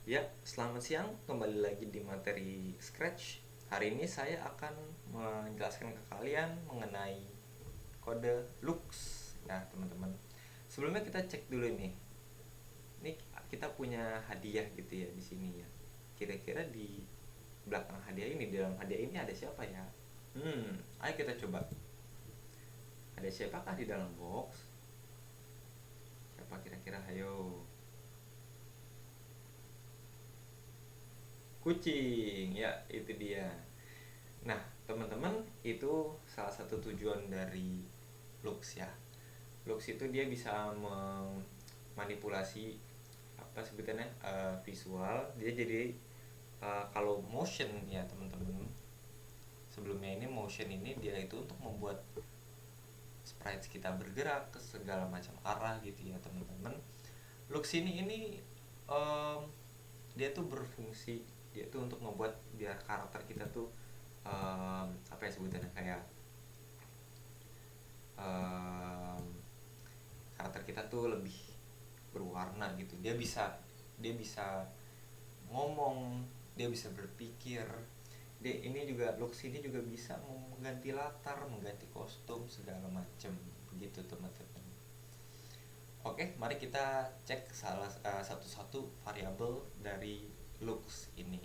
Ya, selamat siang. Kembali lagi di materi Scratch. Hari ini saya akan menjelaskan ke kalian mengenai kode lux. Ya, teman-teman. Sebelumnya kita cek dulu nih. Ini kita punya hadiah gitu ya di sini ya. Kira-kira di belakang hadiah ini, di dalam hadiah ini ada siapa ya? Ayo kita coba. Ada siapakah di dalam box? Siapa kira-kira? Ayo. Kucing, ya itu dia. Nah, teman-teman, itu salah satu tujuan dari Lux ya. Lux itu dia bisa memanipulasi apa sebutannya visual. Dia jadi kalau motion ya teman-teman. Sebelumnya ini motion ini dia itu untuk membuat sprites kita bergerak ke segala macam arah gitu ya teman-teman. Lux ini em, dia tuh berfungsi, dia tuh untuk membuat biar karakter kita tuh apa ya sebutannya kayak um, karakter kita tuh lebih berwarna gitu. Dia bisa ngomong, dia bisa berpikir. Dia ini juga Lux ini juga bisa mengganti latar, mengganti kostum segala macem begitu teman-teman. Oke, mari kita cek satu-satu variabel dari Lux ini.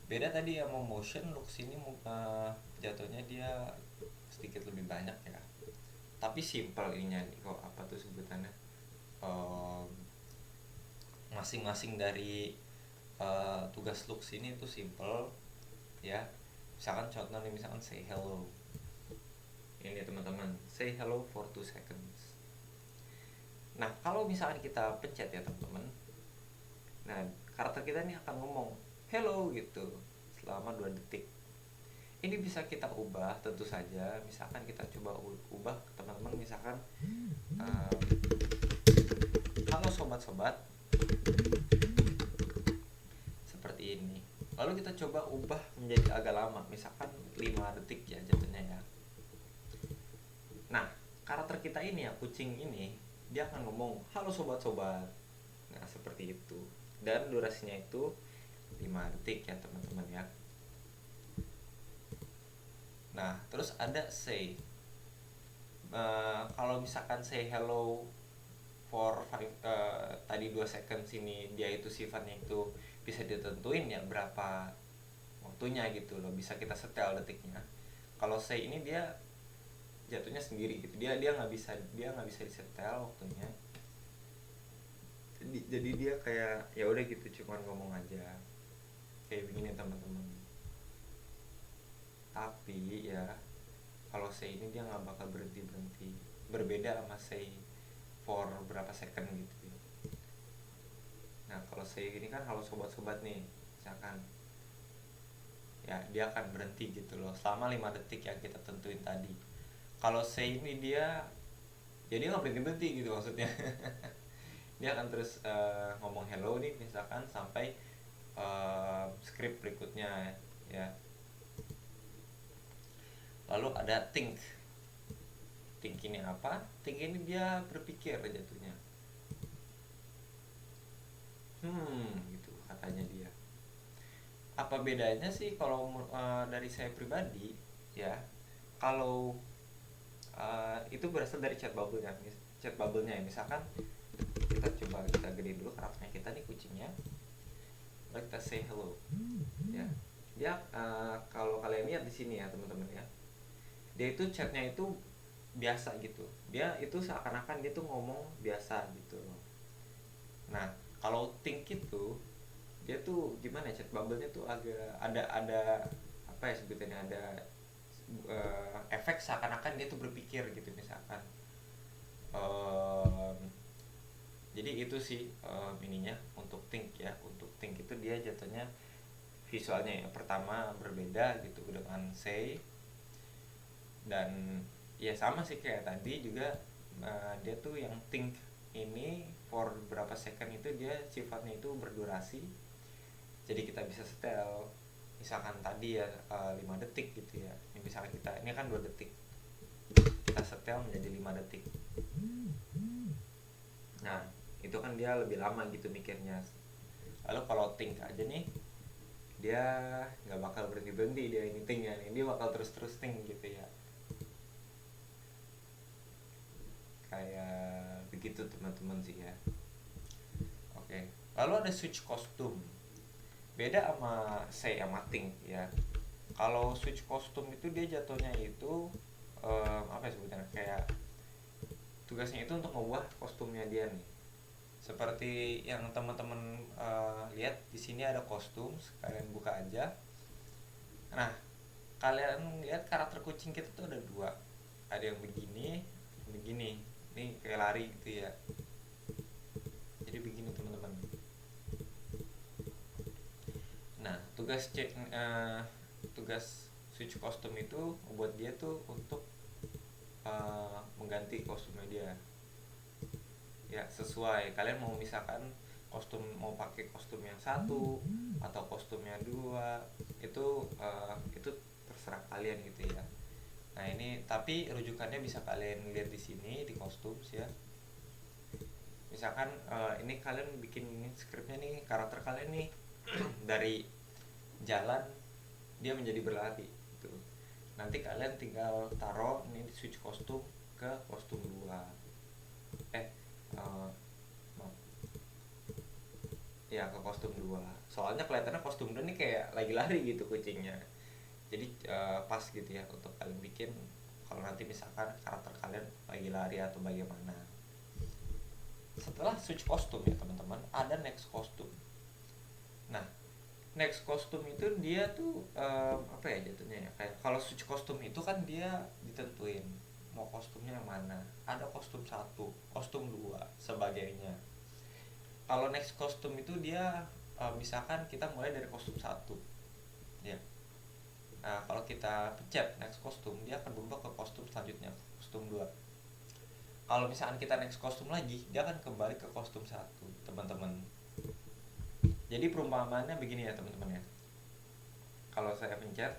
Beda tadi ya mau motion, Lux ini jatuhnya dia sedikit lebih banyak ya, tapi simple ininya nih kok apa tuh sebutannya. Ehm, Masing-masing dari tugas Lux ini tuh simple ya. Misalkan contoh nih, misalkan say hello. Ini teman-teman, say hello for 2 seconds. Nah, kalau misalkan kita pencet ya teman-teman, nah karakter kita ini akan ngomong hello gitu selama 2 detik. Ini bisa kita ubah tentu saja. Misalkan kita coba ubah teman-teman, misalkan um, halo sobat-sobat, seperti ini. Lalu kita coba ubah menjadi agak lama, misalkan 5 detik ya jatuhnya ya. Nah, karakter kita ini ya, kucing ini, dia akan ngomong halo sobat-sobat. Nah, seperti itu. Dan durasinya itu 5 detik ya teman-teman ya. Nah, terus ada say. Kalau misalkan say hello for tadi 2 seconds ini, dia itu sifatnya itu bisa ditentuin ya berapa waktunya gitu loh, bisa kita setel detiknya. Kalau say ini dia jatuhnya sendiri gitu, dia nggak bisa disetel waktunya. Jadi dia kayak ya udah gitu, cuman ngomong aja kayak begini teman-teman. Tapi ya kalau say ini dia nggak bakal berhenti berhenti, berbeda sama say for berapa second gitu ya. Nah, kalau say ini kan halo sobat-sobat nih misalkan, ya dia akan berhenti gitu loh selama 5 detik yang kita tentuin tadi. Kalau say ini dia jadi nggak berhenti berhenti gitu maksudnya. Dia akan terus ngomong hello nih misalkan sampai script berikutnya ya. Lalu ada think. Think ini apa? Think ini dia berpikir jatuhnya. Gitu katanya dia. Apa bedanya sih kalau dari saya pribadi ya? Kalau itu berasal dari chat bubble ya, chat bubble-nya ya. Misalkan kita gede dulu karakternya kita nih, kucingnya. Lalu kita say hello ya. Dia kalau kalian lihat di sini ya teman-teman ya, dia itu chatnya itu biasa gitu. Dia itu seakan-akan dia tuh ngomong biasa gitu. Nah, kalau think itu dia tuh gimana ya, chat bubble-nya tuh agak ada apa ya sebutannya, ada efek seakan-akan dia tuh berpikir gitu misalkan. Um, jadi itu sih ininya untuk think ya. Untuk think itu dia jatuhnya visualnya ya pertama berbeda gitu dengan say. Dan ya sama sih kayak tadi juga, dia tuh yang think ini for berapa second itu dia sifatnya itu berdurasi. Jadi kita bisa setel misalkan tadi ya 5 detik gitu ya. Ini misalkan kita ini kan 2 detik, kita setel menjadi 5 detik. Nah, itu kan dia lebih lama gitu mikirnya. Lalu kalau think aja nih, dia nggak bakal berhenti dia ini think ya, dia bakal terus think gitu ya, kayak begitu teman-teman sih ya. Oke, lalu ada switch kostum, beda sama say sama think ya. Kalau switch kostum itu dia jatuhnya itu apa ya sebutannya, kayak tugasnya itu untuk mengubah kostumnya dia nih. Seperti yang teman-teman lihat di sini ada kostum, kalian buka aja. Nah, kalian lihat karakter kucing kita tuh ada dua, ada yang begini, begini, ini kayak lari gitu ya. Jadi begini teman-teman. Nah, tugas switch kostum itu membuat dia tuh untuk mengganti kostumnya dia. Ya, sesuai kalian mau, misalkan kostum mau pakai kostum yang satu atau kostumnya dua, itu terserah kalian gitu ya. Nah, ini tapi rujukannya bisa kalian lihat di sini di kostum ya. Misalkan ini kalian bikin ini skripnya nih, karakter kalian nih dari jalan dia menjadi berlari gitu. Nanti kalian tinggal taruh ini di switch kostum ke kostum 2. Maaf. Ya, ke kostum 2. Soalnya kelihatannya kostum 2 nih kayak lagi lari gitu kucingnya. Jadi pas gitu ya untuk kalian bikin kalau nanti misalkan karakter kalian lagi lari atau bagaimana. Setelah switch kostum ya teman-teman, ada next kostum. Nah, next kostum itu dia tuh apa ya jatuhnya ya, kayak kalau switch kostum itu kan dia ditentuin mau kostumnya yang mana, ada kostum 1, kostum 2, sebagainya. Kalau next kostum itu dia misalkan kita mulai dari kostum 1 ya. Nah, kalau kita pencet next kostum, dia akan berubah ke kostum selanjutnya, kostum 2. Kalau misalkan kita next kostum lagi, dia akan kembali ke kostum 1 teman-teman. Jadi perumpamaannya begini ya teman-teman ya. Kalau saya pencet,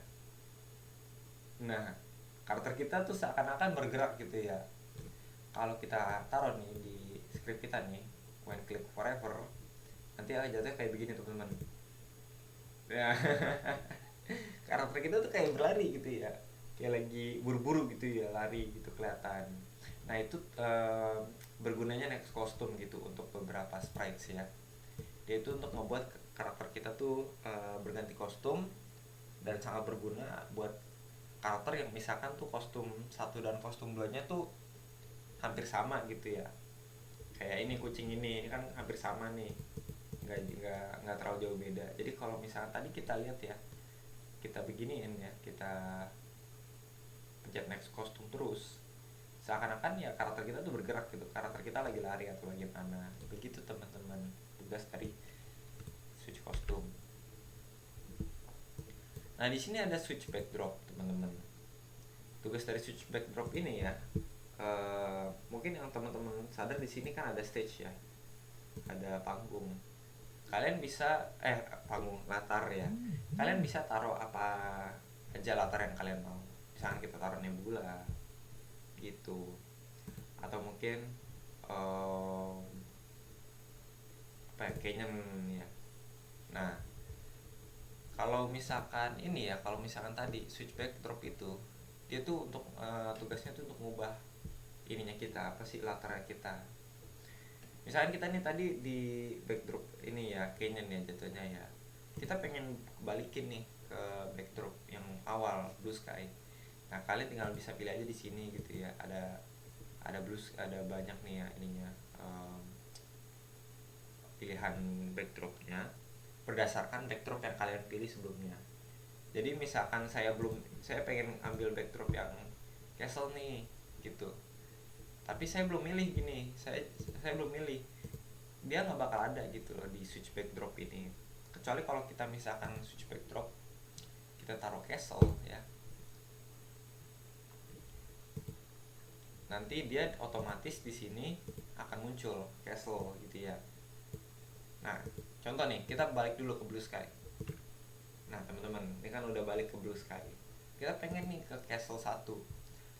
nah karakter kita tuh seakan-akan bergerak gitu ya. Kalau kita taruh nih di script kita nih, when click forever, nanti akan jatuhnya kayak begini teman-teman. Ya, karakter kita tuh kayak berlari gitu ya, kayak lagi buru-buru gitu ya, lari gitu kelihatan. Nah itu bergunanya next kostum gitu untuk beberapa sprites ya. Dia itu untuk membuat karakter kita tuh berganti kostum, dan sangat berguna buat karakter yang misalkan tuh kostum 1 dan kostum 2 nya tuh hampir sama gitu ya. Kayak ini kucing ini kan hampir sama nih, nggak terlalu jauh beda. Jadi kalau misalkan tadi kita lihat ya, kita beginiin ya, kita pencet next kostum terus, seakan-akan ya karakter kita tuh bergerak gitu, karakter kita lagi lari atau bagaimana. Begitu teman-teman tugas dari switch kostum. Nah di sini ada switch backdrop teman-teman. Tugas dari switch backdrop ini ya, mungkin yang teman-teman sadar di sini kan ada stage ya, ada panggung. Kalian bisa panggung latar ya. Kalian bisa taruh apa aja latar yang kalian mau. Misalkan kita taruh nebula gitu, atau mungkin apa ya, canyon ya. Nah kalau misalkan ini ya, kalau misalkan tadi switch backdrop itu dia tuh untuk tugasnya tuh untuk mengubah ininya kita, apa sih, latarnya kita. Misalkan kita nih tadi di backdrop ini ya, canyon ya jatuhnya ya, kita pengen balikin nih ke backdrop yang awal blue sky. Nah kalian tinggal bisa pilih aja di sini gitu ya, ada blue, ada banyak nih ya ininya, pilihan backdropnya berdasarkan backdrop yang kalian pilih sebelumnya. Jadi misalkan saya pengen ambil backdrop yang castle nih gitu, tapi saya belum milih gini, saya belum milih, dia nggak bakal ada gitu loh di switch backdrop ini, kecuali kalau kita misalkan switch backdrop kita taruh castle ya, nanti dia otomatis di sini akan muncul castle gitu ya. Nah contoh nih, kita balik dulu ke blue sky. Nah teman-teman, ini kan udah balik ke blue sky, kita pengen nih ke castle 1.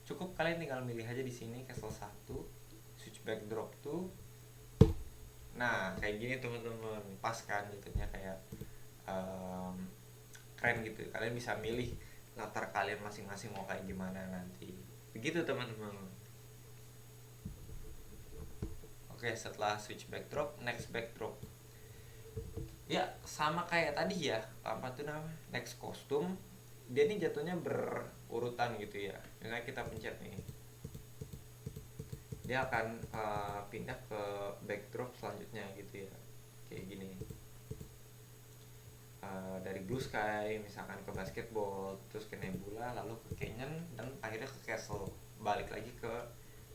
Cukup kalian tinggal milih aja di sini castle 1, switch backdrop tuh Nah kayak gini teman-teman, pas kan jatuhnya kayak em, keren gitu. Kalian bisa milih latar kalian masing-masing mau kayak gimana nanti. Begitu teman-teman. Oke, setelah switch backdrop, next backdrop. Ya sama kayak tadi ya, apa tuh namanya, next kostum. Dia ini jatuhnya berurutan gitu ya. Misalnya kita pencet nih, dia akan pindah ke backdrop selanjutnya gitu ya, kayak gini. Dari blue sky misalkan ke basketball, terus ke nebula, lalu ke canyon, dan akhirnya ke castle, balik lagi ke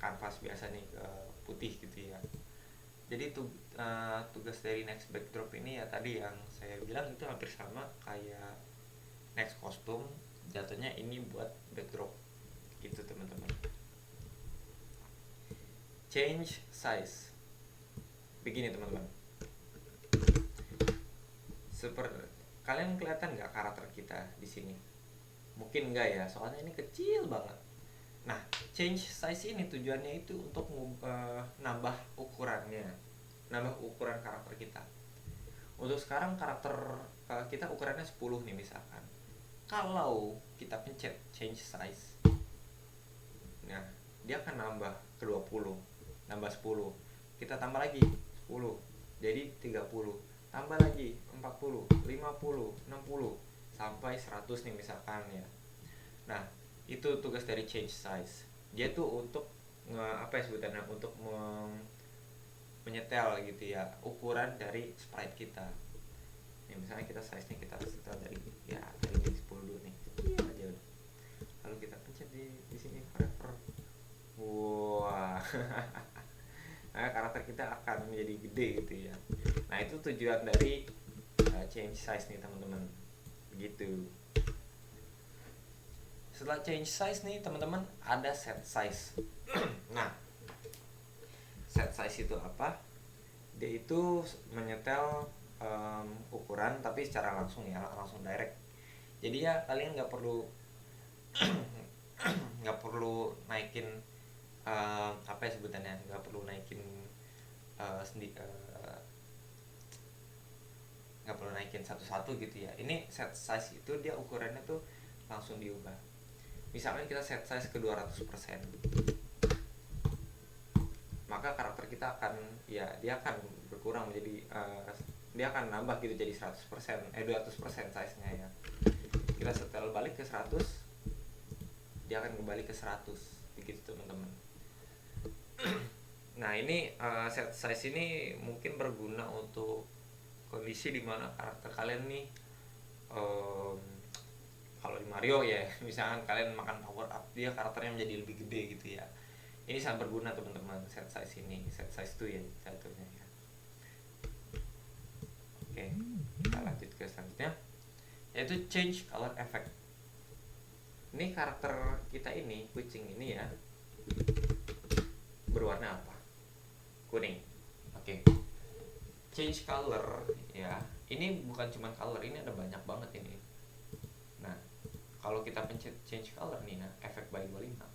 kanvas biasa nih, ke putih gitu ya. Jadi tugas dari next backdrop ini ya tadi yang saya bilang itu hampir sama kayak next kostum, jatuhnya ini buat backdrop gitu teman-teman. Change size begini teman-teman. Seperti kalian kelihatan nggak karakter kita di sini? Mungkin nggak ya, soalnya ini kecil banget. Nah, change size ini tujuannya itu untuk nambah ukurannya, nambah ukuran karakter kita. Untuk sekarang karakter kita ukurannya 10 nih misalkan. Kalau kita pencet change size, nah dia akan nambah ke 20, nambah 10. Kita tambah lagi 10, jadi 30. Tambah lagi 40, 50, 60 sampai 100 nih misalkan ya. Nah, itu tugas dari change size. Dia tuh untuk apa ya sebutannya, untuk menyetel gitu ya ukuran dari sprite kita. Ya, misalnya kita size nya kita setel dari ya dari 10 dulu nih. Iya aja udah. Lalu kita pencet di sini forever. Wah. Nah, karakter kita akan menjadi gede gitu ya. Nah, itu tujuan dari change size nih teman-teman. Begitu. Setelah change size nih teman-teman, ada set size. Nah, set size itu apa? Dia itu menyetel ukuran tapi secara langsung ya, langsung direct. Jadi ya kalian nggak perlu nggak perlu naikin apa ya sebutannya, nggak perlu naikin nggak perlu naikin satu-satu gitu ya. Ini set size itu dia ukurannya tuh langsung diubah. Misalkan kita set size ke 200%, maka karakter kita akan ya dia akan berkurang menjadi dia akan nambah gitu jadi 100%, 200% size-nya ya. Kita setel balik ke 100, dia akan kembali ke 100 begitu teman-teman. Nah, ini set size ini mungkin berguna untuk kondisi dimana karakter kalian nih kalau di Mario ya misalkan kalian makan power up, dia karakternya menjadi lebih gede gitu ya. Ini sangat berguna teman-teman, set size ini, set size itu ya jatuhnya ya. Oke, kita lanjut ke selanjutnya, yaitu change color effect. Ini karakter kita ini, kucing ini ya, berwarna apa? Kuning. Oke. Change color ya. Ini bukan cuma color, ini ada banyak banget ini. Nah, kalau kita pencet change color nih, nah, efek by 25,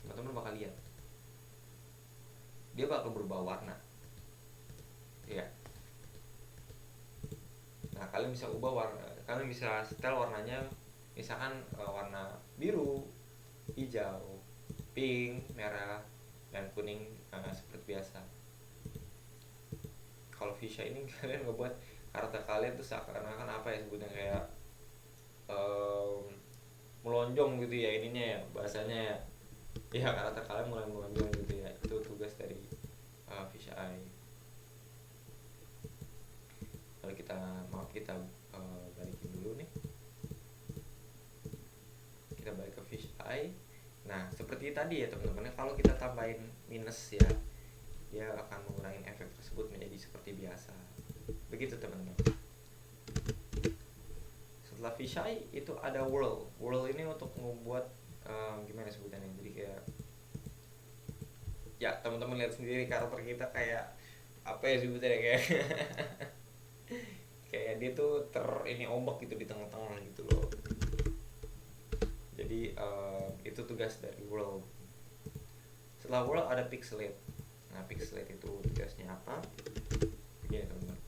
teman-teman bakal lihat dia bakal berubah warna ya. Nah, kalian bisa ubah warna, kalian bisa setel warnanya, misalkan warna biru, hijau, pink, merah, dan kuning, seperti biasa. Kalau Fisha ini kalian ngebuat karakter kalian tuh seakan-akan apa ya sebutnya, kayak melonjong gitu ya ininya ya bahasanya ya. Ya karakter kalian mulai melonjong gitu ya. Itu tugas dari Fish Eye. Kalau kita kita balikin dulu nih. Kita balik ke Fish Eye. Nah, seperti tadi ya teman-teman, kalau kita tambahin minus ya, dia akan mengurangi efek tersebut menjadi seperti biasa. Begitu teman-teman. Setelah Fisheye itu ada world. World ini untuk membuat gimana sebutannya, jadi kayak ya teman-teman lihat sendiri karakter kita kayak apa ya sebutannya, kayak kayak dia tuh ini ombak gitu di tengah-tengah gitu loh. Jadi itu tugas dari world. Setelah world ada pixelate. Nah, pixelate itu tugasnya apa? Begini teman-teman,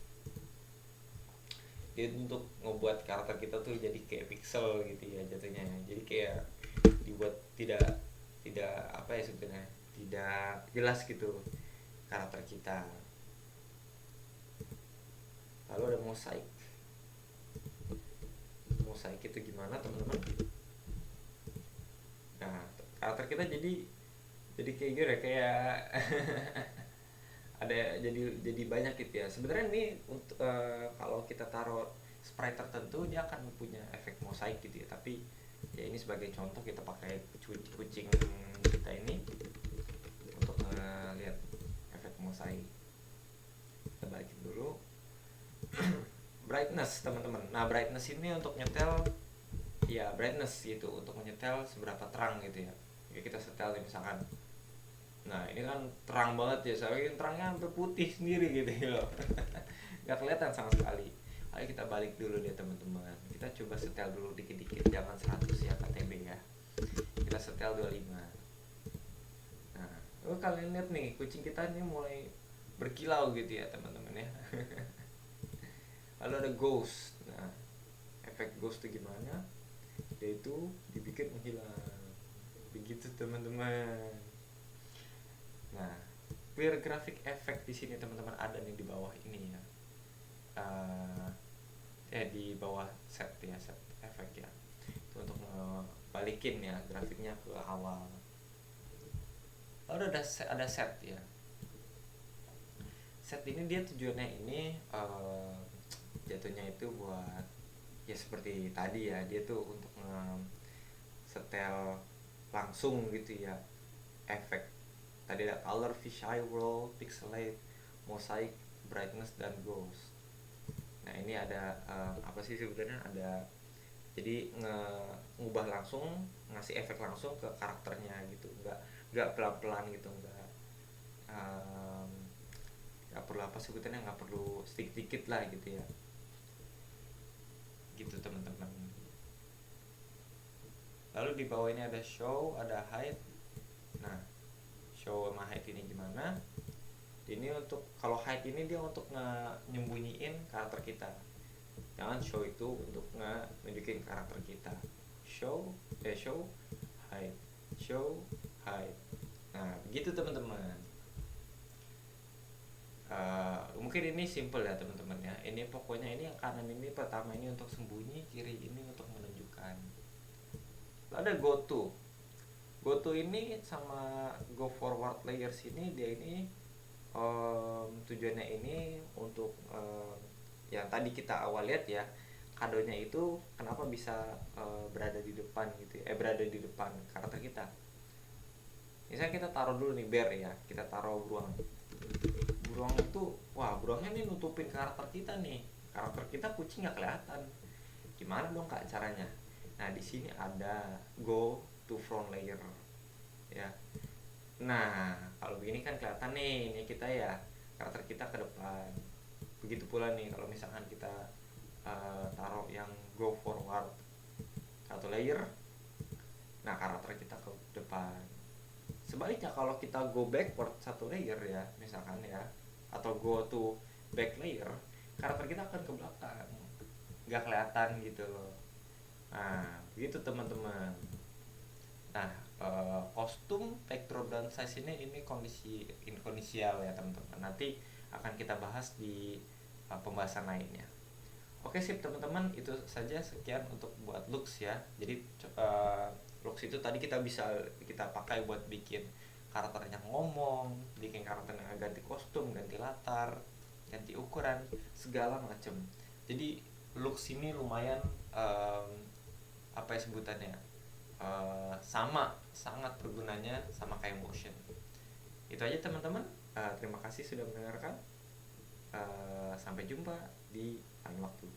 dia untuk ngebuat karakter kita tuh jadi kayak pixel gitu ya jatuhnya. Jadi kayak dibuat tidak tidak apa ya sebenarnya, tidak jelas gitu karakter kita. Lalu ada mosaik. Mosaik itu gimana teman-teman? Nah, karakter kita jadi kayak gini kayak ada jadi banyak gitu ya. Sebenarnya ini untuk kalau kita taruh sprite tertentu dia akan punya efek mosaik gitu ya. Tapi ya ini sebagai contoh kita pakai kucing kita ini untuk lihat efek mosaik. Kita balikin dulu. Brightness teman-teman. Nah, brightness ini untuk nyetel ya, brightness gitu untuk menyetel seberapa terang gitu ya. Ya kita setel misalkan. Nah, ini kan terang banget ya, saya terangnya sampai putih sendiri gitu ya. Nggak kelihatan sama sekali. Ayo kita balik dulu deh teman-teman. Kita coba setel dulu dikit-dikit, jangan 100 ya KTB ya. Kita setel 25. Nah, kalian lihat nih, kucing kita ini mulai berkilau gitu ya teman-teman ya. Lalu ada ghost. Nah, efek ghost itu gimana? Yaitu dibikin menghilang. Begitu teman-teman. Nah, clear graphic effect di sini teman-teman ada nih di bawah ini ya. Di bawah set ya, set efek ya. Itu untuk balikin ya grafiknya ke awal. Lalu ada set ya. Set ini dia tujuannya ini jatuhnya itu buat ya seperti tadi ya, dia tuh untuk setel langsung gitu ya efek. Tadi ada color, fisheye world, pixelate, mosaic, brightness, dan ghost. Nah ini ada apa sih sebenarnya, ada jadi ngubah langsung, ngasih efek langsung ke karakternya gitu, nggak pelan-pelan gitu, nggak perlu apa sebutannya, nggak perlu sedikit-sedikit lah gitu ya, gitu teman-teman. Lalu di bawah ini ada show, ada hide. Nah, show sama hide ini gimana? Ini untuk, kalau hide ini dia untuk nyembunyiin karakter kita. Jangan show itu untuk nunjukin karakter kita. Show hide, show hide. Nah begitu teman-teman. Mungkin ini simple ya teman-teman ya. Ini pokoknya ini yang kanan ini pertama ini untuk sembunyi, kiri ini untuk menunjukkan. Lalu ada go to ini sama go forward layers ini, dia ini tujuannya ini untuk yang tadi kita awal lihat ya, kadonya itu kenapa bisa berada di depan gitu ya, berada di depan karakter kita. Misalnya kita taruh dulu nih bear ya, kita taruh beruang itu, wah beruangnya nih nutupin karakter kita nih, karakter kita kucing nggak kelihatan, gimana dong kak caranya? Nah di sini ada go to front layer ya. Nah, kalau begini kan kelihatan nih, ini kita ya, karakter kita ke depan. Begitu pula nih kalau misalkan kita taruh yang go forward satu layer, nah karakter kita ke depan. Sebaliknya kalau kita go backward satu layer ya, misalkan ya, atau go to back layer, karakter kita akan ke belakang, nggak kelihatan gitu loh. Nah, begitu teman-teman. Nah, kostum, backdrop, dan size ini kondisi inkonisial ya teman-teman. Nanti akan kita bahas di pembahasan lainnya. Oke sip teman-teman, itu saja, sekian untuk buat looks ya. Jadi looks itu tadi kita bisa kita pakai buat bikin karakternya ngomong, bikin karakternya ganti kostum, ganti latar, ganti ukuran, segala macem. Jadi looks ini lumayan apa ya sebutannya, sangat bergunanya sama kayak motion. Itu aja teman-teman. Terima kasih sudah mendengarkan. Sampai jumpa di lain waktu.